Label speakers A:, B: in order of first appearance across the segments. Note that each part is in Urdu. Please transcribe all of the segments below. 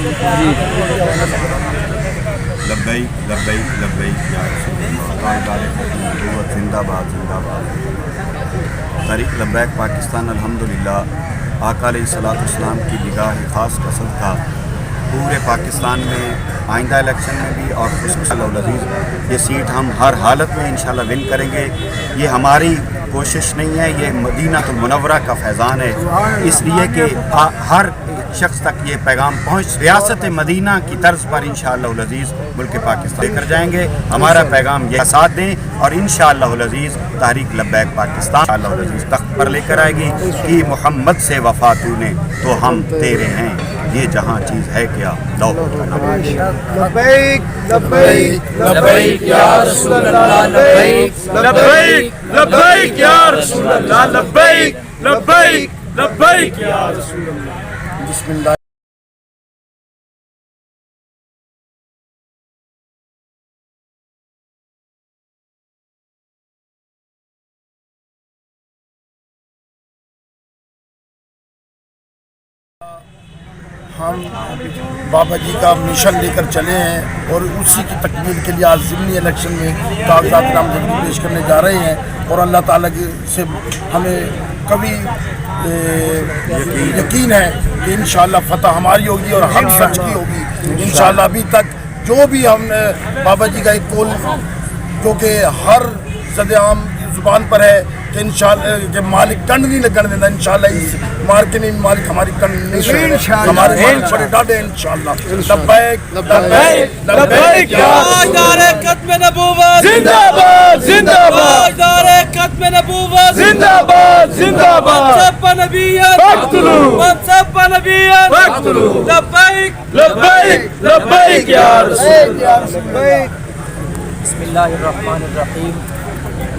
A: لبیک لبیک لبیک یا رسول اللہ، تاجدار ختم نبوت زندہ باد زندہ باد۔ تحریک لبیک پاکستان الحمدللہ آقا علیہ الصلوۃ والسلام کی نگاہ خاص کا صدقہ پورے پاکستان میں آئندہ الیکشن میں بھی اور خصوصاً العزیز یہ سیٹ ہم ہر حالت میں انشاءاللہ ون کریں گے۔ یہ ہماری کوشش نہیں ہے، یہ مدینہ المنورہ کا فیضان ہے، اس لیے کہ ہر شخص تک یہ پیغام پہنچ ریاست مدینہ کی طرز پر انشاءاللہ العزیز ملک پاکستان لے کر جائیں گے۔ ہمارا پیغام یہ ساتھ دیں اور انشاءاللہ العزیز تحریک لبیک پاکستان انشاءاللہ العزیز تخت پر لے کر آئے گی کہ محمد سے وفا تو نے تو ہم تیرے ہیں، یہ جہاں چیز ہے کیا لو
B: لبیک لبیک لبیک یا رسول اللہ، لبیک لبیک لبیک یا رسول اللہ، لبیک لبیک لبیک یا رسول اللہ۔ بسم اللہ۔ ہم بابا جی کا مشن لے کر چلے ہیں اور اسی کی تکمیل کے لیے آج ضمنی الیکشن میں کاغذات نامزدگی پیش کرنے جا رہے ہیں، اور اللہ تعالیٰ سے ہمیں کبھی یقین ہے کہ انشاءاللہ فتح ہماری ہوگی اور حق سچ کی ہوگی انشاءاللہ۔ ابھی تک جو بھی ہم نے بابا جی کا ایک قول جو کہ ہر صد عام زبان پر ہے کہ انشاءاللہ کہ مالک کنڈ نہیں لگنے دینا، انشاءاللہ اس مار کے نہیں، مالک ہماری کنڈ نہیں لگنے، ہمارے مالک بڑے ڈاڈے انشاءاللہ۔ لبیک لبیک لبیک
C: تاجدار ختم نبوت
B: زندہ باد زندہ باد،
C: تاجدار ختم نبوت
B: زندہ باد زندہ باد،
C: منصب نبیت
B: فاقتلوا
C: منصب نبیت
B: فاقتلوا،
C: لبیک
B: لبیک لبیک یا رسول اللہ۔
C: بسم اللہ الرحمن الرحیم،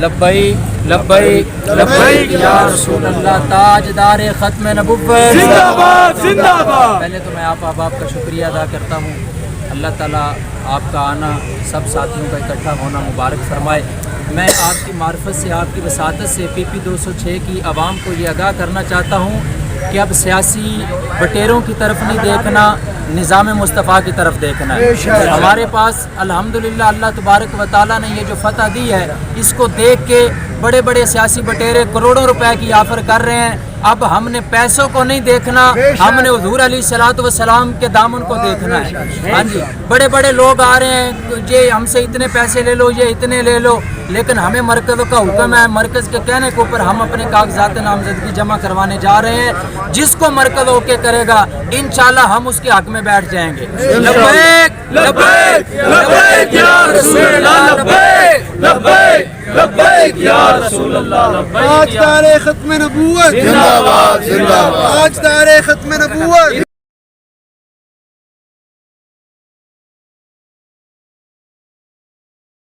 C: لبیک لبیک لبیک یا رسول اللہ، تاجدار ختم نبوت
B: زندہ باد زندہ باد۔
C: پہلے تو میں آپ احباب کا شکریہ ادا کرتا ہوں، اللہ تعالیٰ آپ کا آنا سب ساتھیوں کا اکٹھا ہونا مبارک فرمائے۔ میں آپ کی معرفت سے، آپ کی وساطت سے پی پی 206 کی عوام کو یہ آگاہ کرنا چاہتا ہوں کہ اب سیاسی بٹیروں کی طرف نہیں دیکھنا، نظام مصطفیٰ کی طرف دیکھنا ہے۔ ہمارے پاس الحمدللہ اللہ تبارک و تعالیٰ نے یہ جو فتح دی ہے، اس کو دیکھ کے بڑے بڑے سیاسی بٹیرے کروڑوں روپے کی آفر کر رہے ہیں۔ اب ہم نے پیسوں کو نہیں دیکھنا، ہم نے حضور علیہ الصلوۃ والسلام کے دامن کو دیکھنا ہے۔ ہاں جی، بڑے بڑے لوگ آ رہے ہیں، یہ ہم سے اتنے پیسے لے لو، یہ اتنے لے لو، لیکن ہمیں مرکز کا حکم ہے، مرکز کے کہنے کے اوپر ہم اپنے کاغذات نامزدگی جمع کروانے جا رہے ہیں۔ جس کو مرکز اوکے کرے گا انشاءاللہ ہم اس کے حق میں بیٹھ جائیں گے۔ لبیک
B: لبیک لبیک یا رسول اللہ، لبیک لبیک لبیک یا رسول اللہ، لبیک
D: تاجدار ختم نبوت
B: زندہ باد زندہ باد،
D: تاجدار ختم نبوت